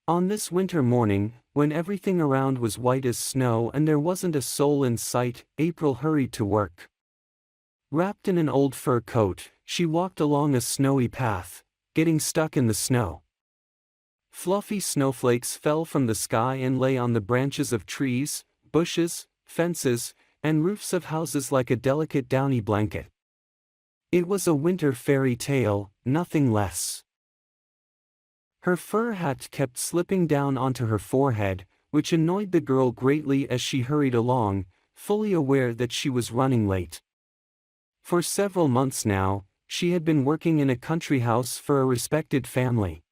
On this winter morning, when everything around was white as snow and there wasn't a soul in sight, April hurried to work. Wrapped in an old fur coat, she walked along a snowy path, getting stuck in the snow. Fluffy snowflakes fell from the sky and lay on the branches of trees, bushes, fences, and roofs of houses like a delicate downy blanket. It was a winter fairy tale, nothing less. Her fur hat kept slipping down onto her forehead, which annoyed the girl greatly as she hurried along, fully aware that she was running late. For several months now, she had been working in a country house for a respected family.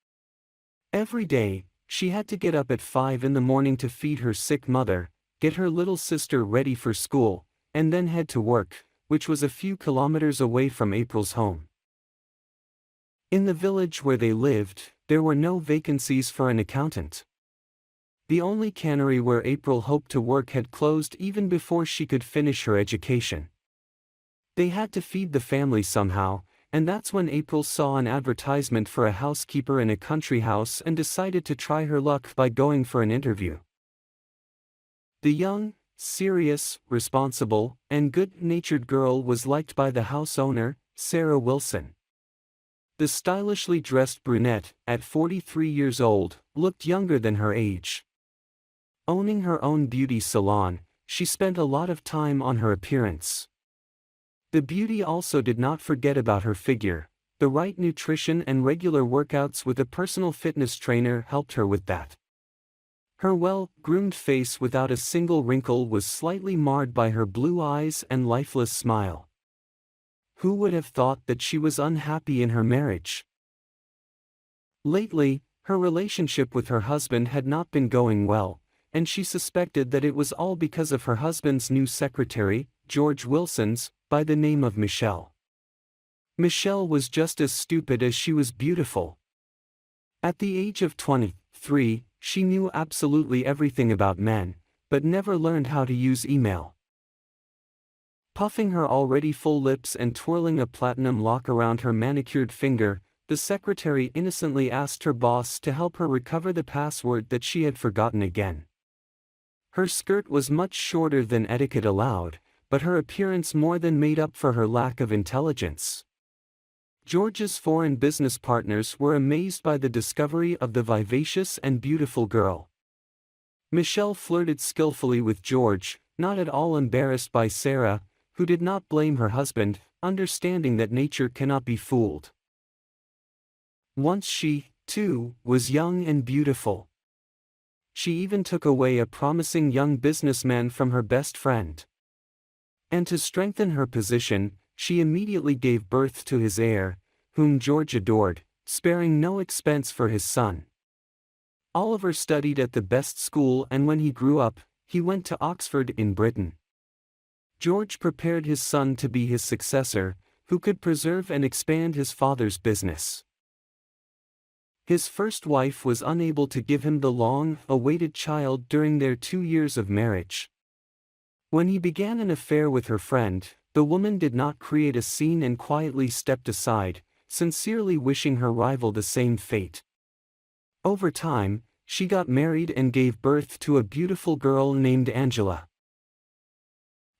Every day, she had to get up at 5 in the morning to feed her sick mother, get her little sister ready for school, and then head to work, which was a few kilometers away from April's home. In the village where they lived, there were no vacancies for an accountant. The only cannery where April hoped to work had closed even before she could finish her education. They had to feed the family somehow, and that's when April saw an advertisement for a housekeeper in a country house and decided to try her luck by going for an interview. The young, serious, responsible, and good-natured girl was liked by the house owner, Sarah Wilson. The stylishly dressed brunette, at 43 years old, looked younger than her age. Owning her own beauty salon, she spent a lot of time on her appearance. The beauty also did not forget about her figure. The right nutrition and regular workouts with a personal fitness trainer helped her with that. Her well-groomed face without a single wrinkle was slightly marred by her blue eyes and lifeless smile. Who would have thought that she was unhappy in her marriage? Lately, her relationship with her husband had not been going well, and she suspected that it was all because of her husband's new secretary, George Wilson's, by the name of Michelle. Michelle was just as stupid as she was beautiful. At the age of 23, she knew absolutely everything about men, but never learned how to use email. Puffing her already full lips and twirling a platinum lock around her manicured finger, the secretary innocently asked her boss to help her recover the password that she had forgotten again. Her skirt was much shorter than etiquette allowed, but her appearance more than made up for her lack of intelligence. George's foreign business partners were amazed by the discovery of the vivacious and beautiful girl. Michelle flirted skillfully with George, not at all embarrassed by Sarah, who did not blame her husband, understanding that nature cannot be fooled. Once she, too, was young and beautiful. She even took away a promising young businessman from her best friend. And to strengthen her position, she immediately gave birth to his heir, whom George adored, sparing no expense for his son. Oliver studied at the best school, and when he grew up, he went to Oxford in Britain. George prepared his son to be his successor, who could preserve and expand his father's business. His first wife was unable to give him the long-awaited child during their 2 years of marriage. When he began an affair with her friend, the woman did not create a scene and quietly stepped aside, sincerely wishing her rival the same fate. Over time, she got married and gave birth to a beautiful girl named Angela.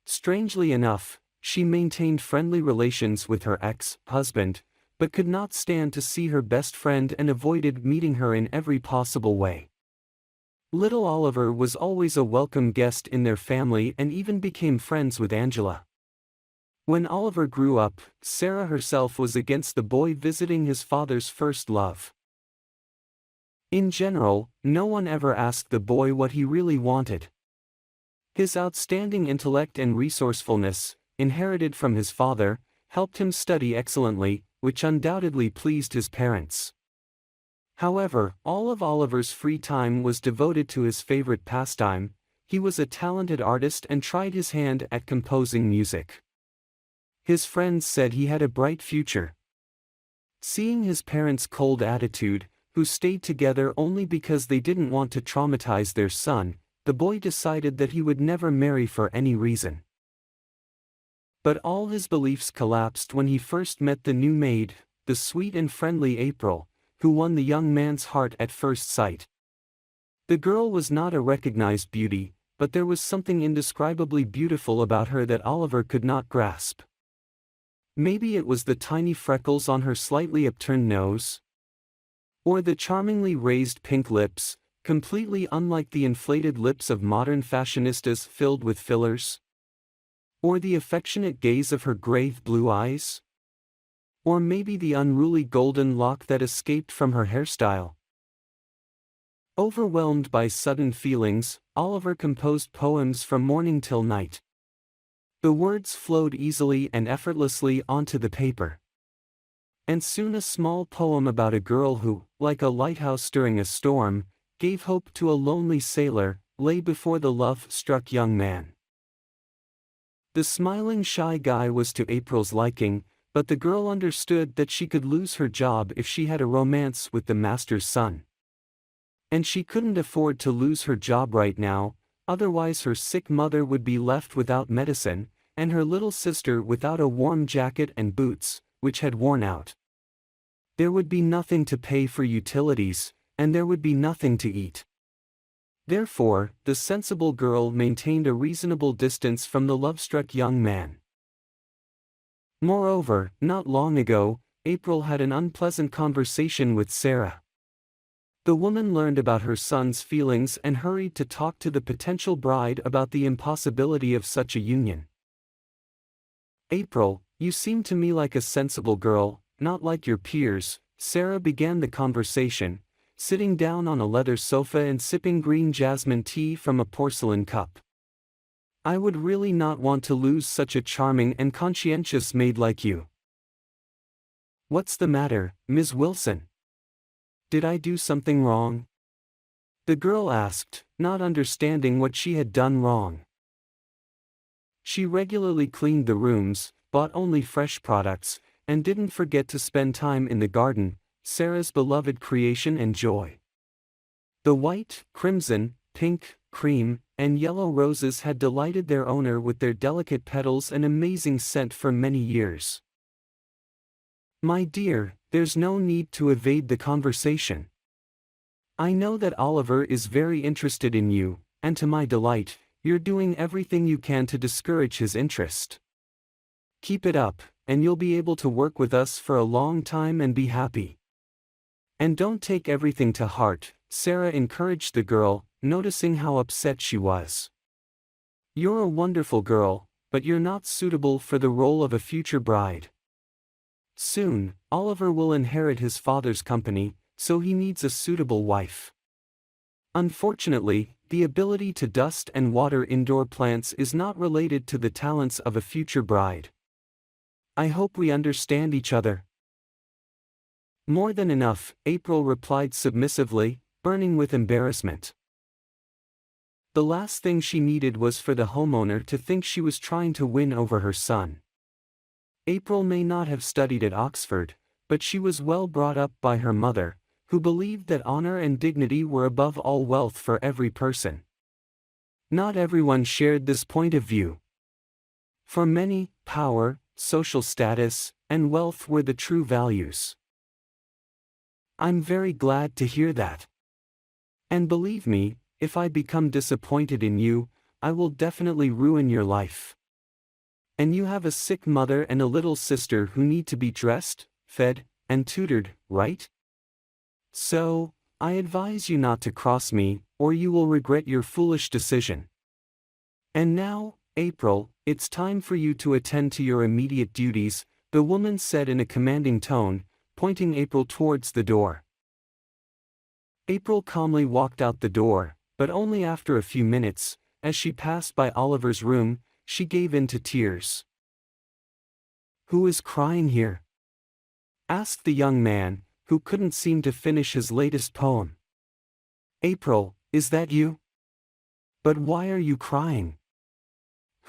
Strangely enough, she maintained friendly relations with her ex-husband, but could not stand to see her best friend and avoided meeting her in every possible way. Little Oliver was always a welcome guest in their family and even became friends with Angela. When Oliver grew up, Sarah herself was against the boy visiting his father's first love. In general, no one ever asked the boy what he really wanted. His outstanding intellect and resourcefulness, inherited from his father, helped him study excellently, which undoubtedly pleased his parents. However, all of Oliver's free time was devoted to his favorite pastime. He was a talented artist and tried his hand at composing music. His friends said he had a bright future. Seeing his parents' cold attitude, who stayed together only because they didn't want to traumatize their son, the boy decided that he would never marry for any reason. But all his beliefs collapsed when he first met the new maid, the sweet and friendly April, who won the young man's heart at first sight. The girl was not a recognized beauty, but there was something indescribably beautiful about her that Oliver could not grasp. Maybe it was the tiny freckles on her slightly upturned nose, or the charmingly raised pink lips, completely unlike the inflated lips of modern fashionistas filled with fillers, or the affectionate gaze of her grave blue eyes, or maybe the unruly golden lock that escaped from her hairstyle. Overwhelmed by sudden feelings, Oliver composed poems from morning till night. The words flowed easily and effortlessly onto the paper. And soon a small poem about a girl who, like a lighthouse during a storm, gave hope to a lonely sailor, lay before the love-struck young man. The smiling shy guy was to April's liking, but the girl understood that she could lose her job if she had a romance with the master's son. And she couldn't afford to lose her job right now, otherwise her sick mother would be left without medicine, and her little sister without a warm jacket and boots, which had worn out. There would be nothing to pay for utilities, and there would be nothing to eat. Therefore, the sensible girl maintained a reasonable distance from the love-struck young man. Moreover, not long ago, April had an unpleasant conversation with Sarah. The woman learned about her son's feelings and hurried to talk to the potential bride about the impossibility of such a union. "April, you seem to me like a sensible girl, not like your peers," Sarah began the conversation, sitting down on a leather sofa and sipping green jasmine tea from a porcelain cup. "I would really not want to lose such a charming and conscientious maid like you." "What's the matter, Ms. Wilson? Did I do something wrong?" the girl asked, not understanding what she had done wrong. She regularly cleaned the rooms, bought only fresh products, and didn't forget to spend time in the garden, Sarah's beloved creation and joy. The white, crimson, pink, cream, and yellow roses had delighted their owner with their delicate petals and amazing scent for many years. "My dear, there's no need to evade the conversation. I know that Oliver is very interested in you, and to my delight, you're doing everything you can to discourage his interest. Keep it up, and you'll be able to work with us for a long time and be happy. And don't take everything to heart," Sarah encouraged the girl, noticing how upset she was. "You're a wonderful girl, but you're not suitable for the role of a future bride. Soon, Oliver will inherit his father's company, so he needs a suitable wife. Unfortunately, the ability to dust and water indoor plants is not related to the talents of a future bride. I hope we understand each other." "More than enough," April replied submissively, burning with embarrassment. The last thing she needed was for the homeowner to think she was trying to win over her son. April may not have studied at Oxford, but she was well brought up by her mother, who believed that honor and dignity were above all wealth for every person. Not everyone shared this point of view. For many, power, social status, and wealth were the true values. "I'm very glad to hear that. And believe me, if I become disappointed in you, I will definitely ruin your life. And you have a sick mother and a little sister who need to be dressed, fed, and tutored, right? So, I advise you not to cross me, or you will regret your foolish decision. And now, April, it's time for you to attend to your immediate duties," the woman said in a commanding tone, pointing April towards the door. April calmly walked out the door, but only after a few minutes. As she passed by Oliver's room, she gave in to tears. "Who is crying here?" asked the young man, who couldn't seem to finish his latest poem. "April, is that you? But why are you crying?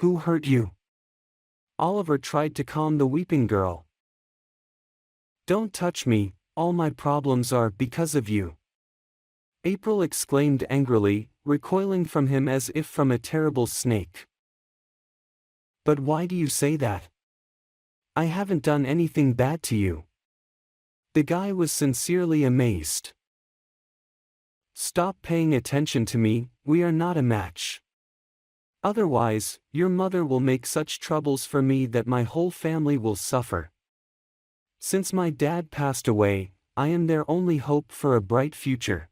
Who hurt you?" Oliver tried to calm the weeping girl. "Don't touch me, all my problems are because of you," April exclaimed angrily, recoiling from him as if from a terrible snake. "But why do you say that? I haven't done anything bad to you." The guy was sincerely amazed. Stop paying attention to me, we are not a match. Otherwise, your mother will make such troubles for me that my whole family will suffer. Since my dad passed away, I am their only hope for a bright future.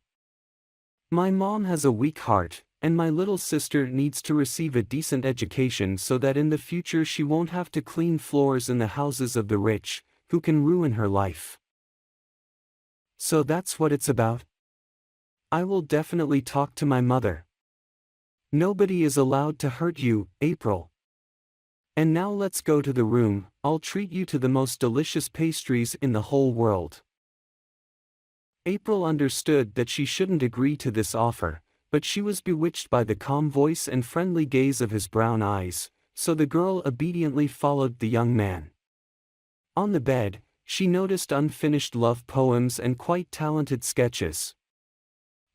My mom has a weak heart, and my little sister needs to receive a decent education so that in the future she won't have to clean floors in the houses of the rich, who can ruin her life. So that's what it's about? I will definitely talk to my mother. Nobody is allowed to hurt you, April. And now let's go to the room, I'll treat you to the most delicious pastries in the whole world. April understood that she shouldn't agree to this offer, but she was bewitched by the calm voice and friendly gaze of his brown eyes, so the girl obediently followed the young man. On the bed, she noticed unfinished love poems and quite talented sketches.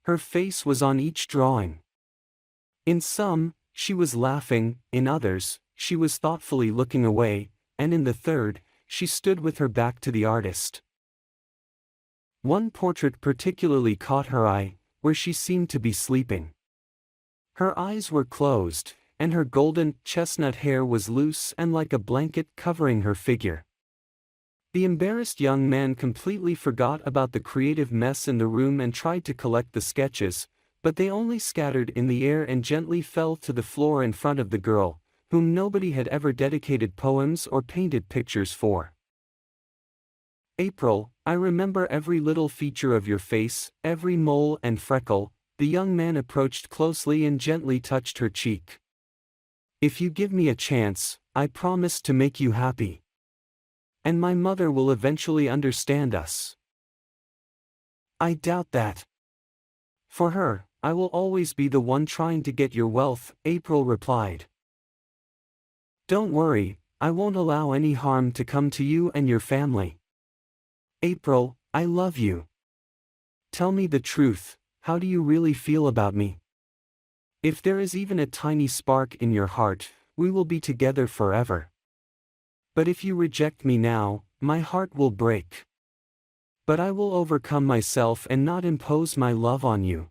Her face was on each drawing. In some, she was laughing, in others, she was thoughtfully looking away, and in the third, she stood with her back to the artist. One portrait particularly caught her eye, where she seemed to be sleeping. Her eyes were closed, and her golden, chestnut hair was loose and like a blanket covering her figure. The embarrassed young man completely forgot about the creative mess in the room and tried to collect the sketches, but they only scattered in the air and gently fell to the floor in front of the girl, whom nobody had ever dedicated poems or painted pictures for. April, I remember every little feature of your face, every mole and freckle. The young man approached closely and gently touched her cheek. If you give me a chance, I promise to make you happy. And my mother will eventually understand us. I doubt that. For her, I will always be the one trying to get your wealth, April replied. Don't worry, I won't allow any harm to come to you and your family. April, I love you. Tell me the truth, how do you really feel about me? If there is even a tiny spark in your heart, we will be together forever. But if you reject me now, my heart will break. But I will overcome myself and not impose my love on you.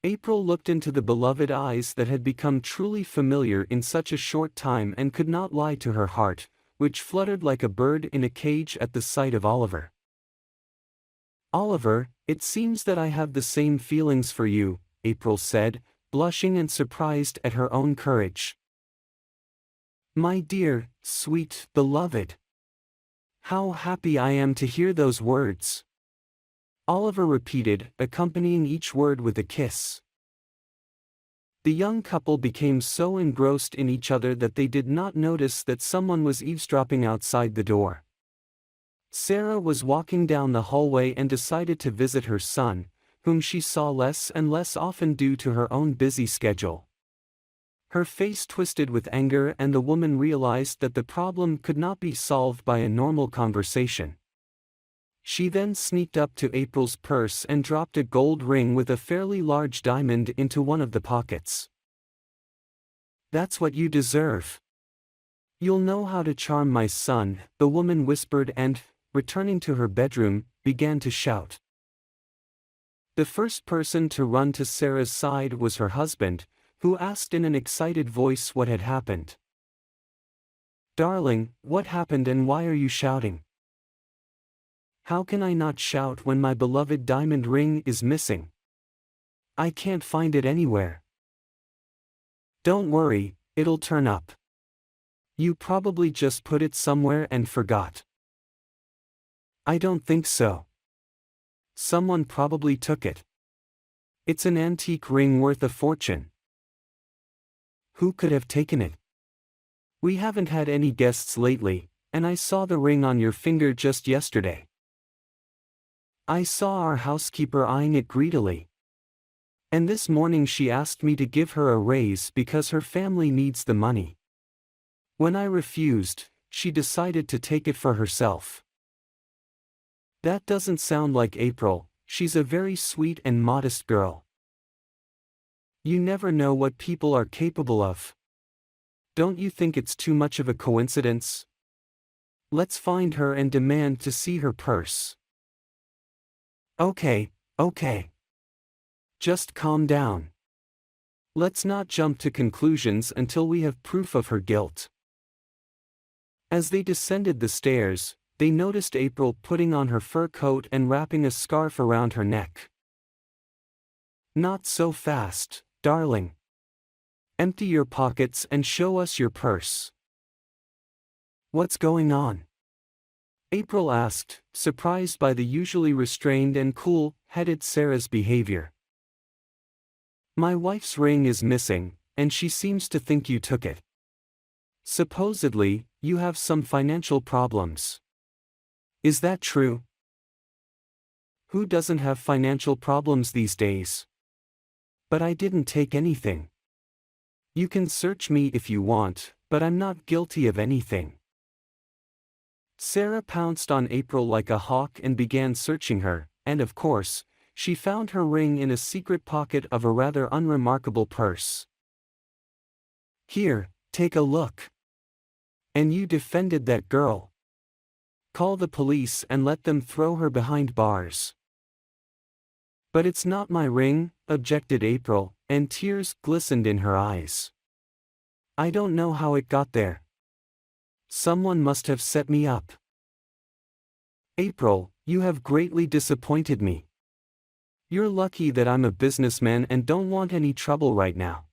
April looked into the beloved eyes that had become truly familiar in such a short time and could not lie to her heart, which fluttered like a bird in a cage at the sight of Oliver. Oliver, it seems that I have the same feelings for you, April said, blushing and surprised at her own courage. My dear, sweet, beloved. How happy I am to hear those words. Oliver repeated, accompanying each word with a kiss. The young couple became so engrossed in each other that they did not notice that someone was eavesdropping outside the door. Sarah was walking down the hallway and decided to visit her son, whom she saw less and less often due to her own busy schedule. Her face twisted with anger, and the woman realized that the problem could not be solved by a normal conversation. She then sneaked up to April's purse and dropped a gold ring with a fairly large diamond into one of the pockets. That's what you deserve. You'll know how to charm my son, the woman whispered and, returning to her bedroom, began to shout. The first person to run to Sarah's side was her husband, who asked in an excited voice what had happened. Darling, what happened and why are you shouting? How can I not shout when my beloved diamond ring is missing? I can't find it anywhere. Don't worry, it'll turn up. You probably just put it somewhere and forgot. I don't think so. Someone probably took it. It's an antique ring worth a fortune. Who could have taken it? We haven't had any guests lately, and I saw the ring on your finger just yesterday. I saw our housekeeper eyeing it greedily. And this morning she asked me to give her a raise because her family needs the money. When I refused, she decided to take it for herself. That doesn't sound like April, she's a very sweet and modest girl. You never know what people are capable of. Don't you think it's too much of a coincidence? Let's find her and demand to see her purse. Okay. Just calm down. Let's not jump to conclusions until we have proof of her guilt. As they descended the stairs, they noticed April putting on her fur coat and wrapping a scarf around her neck. Not so fast, darling. Empty your pockets and show us your purse. What's going on? April asked, surprised by the usually restrained and cool-headed Sarah's behavior. My wife's ring is missing, and she seems to think you took it. Supposedly, you have some financial problems. Is that true? Who doesn't have financial problems these days? But I didn't take anything. You can search me if you want, but I'm not guilty of anything. Sarah pounced on April like a hawk and began searching her, and of course, she found her ring in a secret pocket of a rather unremarkable purse. Here, take a look. And you defended that girl. Call the police and let them throw her behind bars. But it's not my ring, objected April, and tears glistened in her eyes. I don't know how it got there. Someone must have set me up. April, you have greatly disappointed me. You're lucky that I'm a businessman and don't want any trouble right now.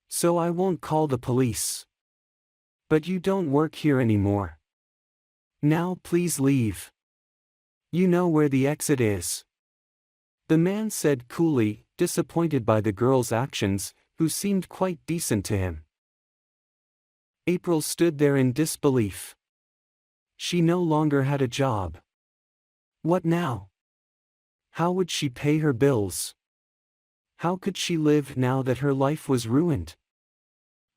So I won't call the police. But you don't work here anymore. Now please leave. You know where the exit is. The man said coolly, disappointed by the girl's actions, who seemed quite decent to him. April stood there in disbelief. She no longer had a job. What now? How would she pay her bills? How could she live now that her life was ruined?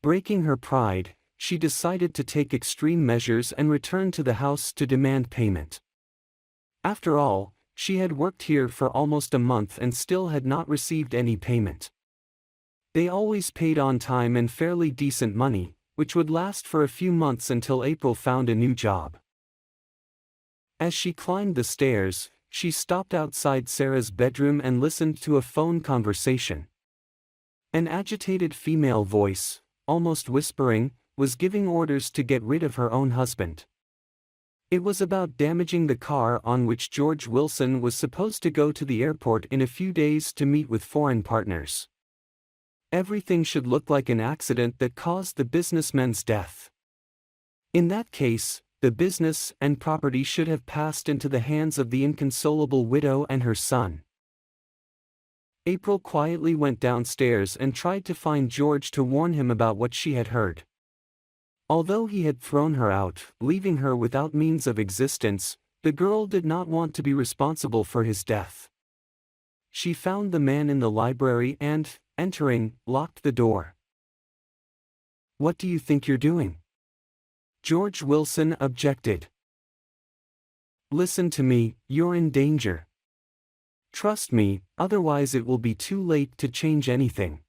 Breaking her pride, she decided to take extreme measures and return to the house to demand payment. After all, she had worked here for almost a month and still had not received any payment. They always paid on time and fairly decent money, which would last for a few months until April found a new job. As she climbed the stairs, she stopped outside Sarah's bedroom and listened to a phone conversation. An agitated female voice, almost whispering, was giving orders to get rid of her own husband. It was about damaging the car on which George Wilson was supposed to go to the airport in a few days to meet with foreign partners. Everything should look like an accident that caused the businessman's death. In that case, the business and property should have passed into the hands of the inconsolable widow and her son. April quietly went downstairs and tried to find George to warn him about what she had heard. Although he had thrown her out, leaving her without means of existence, the girl did not want to be responsible for his death. She found the man in the library and, entering, locked the door. What do you think you're doing? George Wilson objected. Listen to me, you're in danger. Trust me, otherwise it will be too late to change anything.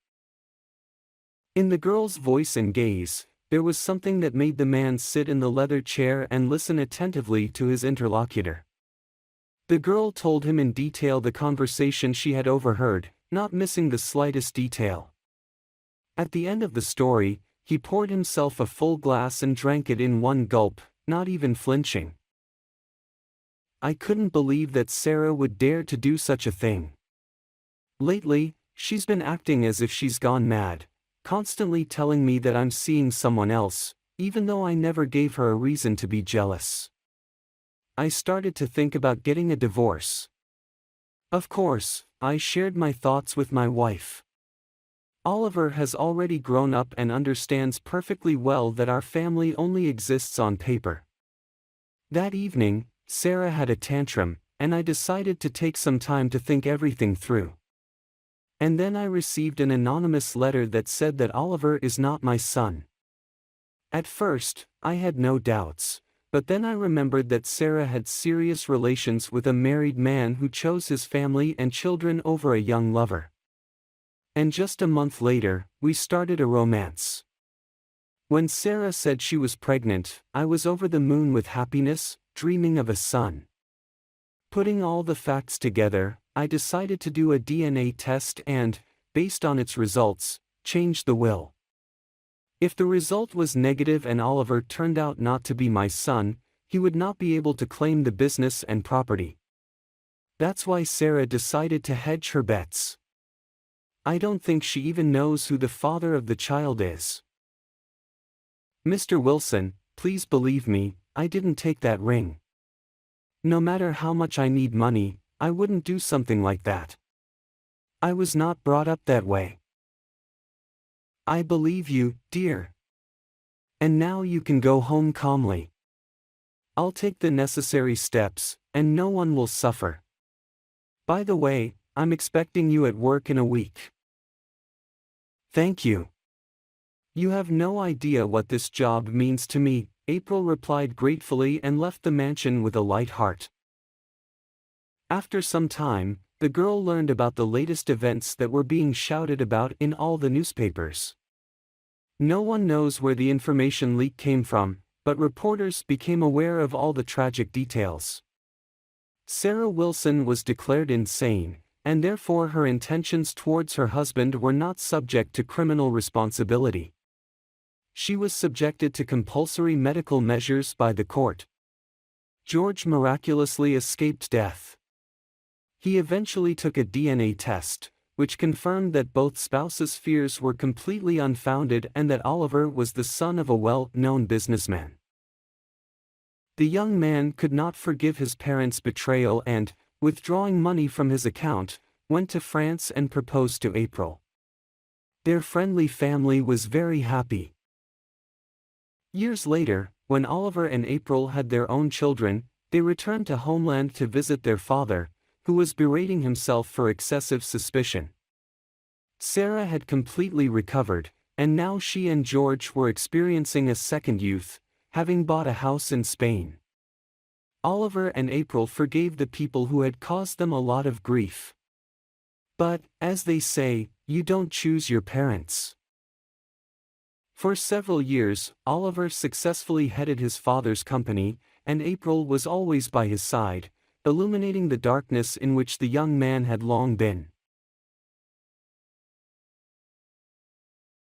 In the girl's voice and gaze, there was something that made the man sit in the leather chair and listen attentively to his interlocutor. The girl told him in detail the conversation she had overheard, not missing the slightest detail. At the end of the story, he poured himself a full glass and drank it in one gulp, not even flinching. I couldn't believe that Sarah would dare to do such a thing. Lately, she's been acting as if she's gone mad, constantly telling me that I'm seeing someone else, even though I never gave her a reason to be jealous. I started to think about getting a divorce. Of course, I shared my thoughts with my wife. Oliver has already grown up and understands perfectly well that our family only exists on paper. That evening, Sarah had a tantrum, and I decided to take some time to think everything through. And then I received an anonymous letter that said that Oliver is not my son. At first, I had no doubts, but then I remembered that Sarah had serious relations with a married man who chose his family and children over a young lover. And just a month later, we started a romance. When Sarah said she was pregnant, I was over the moon with happiness, dreaming of a son. Putting all the facts together, I decided to do a DNA test and, based on its results, change the will. If the result was negative and Oliver turned out not to be my son, he would not be able to claim the business and property. That's why Sarah decided to hedge her bets. I don't think she even knows who the father of the child is. Mr. Wilson, please believe me, I didn't take that ring. No matter how much I need money, I wouldn't do something like that. I was not brought up that way. I believe you, dear. And now you can go home calmly. I'll take the necessary steps, and no one will suffer. By the way, I'm expecting you at work in a week. Thank you. You have no idea what this job means to me, April replied gratefully and left the mansion with a light heart. After some time, the girl learned about the latest events that were being shouted about in all the newspapers. No one knows where the information leak came from, but reporters became aware of all the tragic details. Sarah Wilson was declared insane, and therefore her intentions towards her husband were not subject to criminal responsibility. She was subjected to compulsory medical measures by the court. George miraculously escaped death. He eventually took a DNA test, which confirmed that both spouses' fears were completely unfounded and that Oliver was the son of a well-known businessman. The young man could not forgive his parents' betrayal and, withdrawing money from his account, went to France and proposed to April. Their friendly family was very happy. Years later, when Oliver and April had their own children, they returned to homeland to visit their father, who was berating himself for excessive suspicion. Sarah had completely recovered, and now she and George were experiencing a second youth, having bought a house in Spain. Oliver and April forgave the people who had caused them a lot of grief. But, as they say, you don't choose your parents. For several years, Oliver successfully headed his father's company, and April was always by his side, illuminating the darkness in which the young man had long been.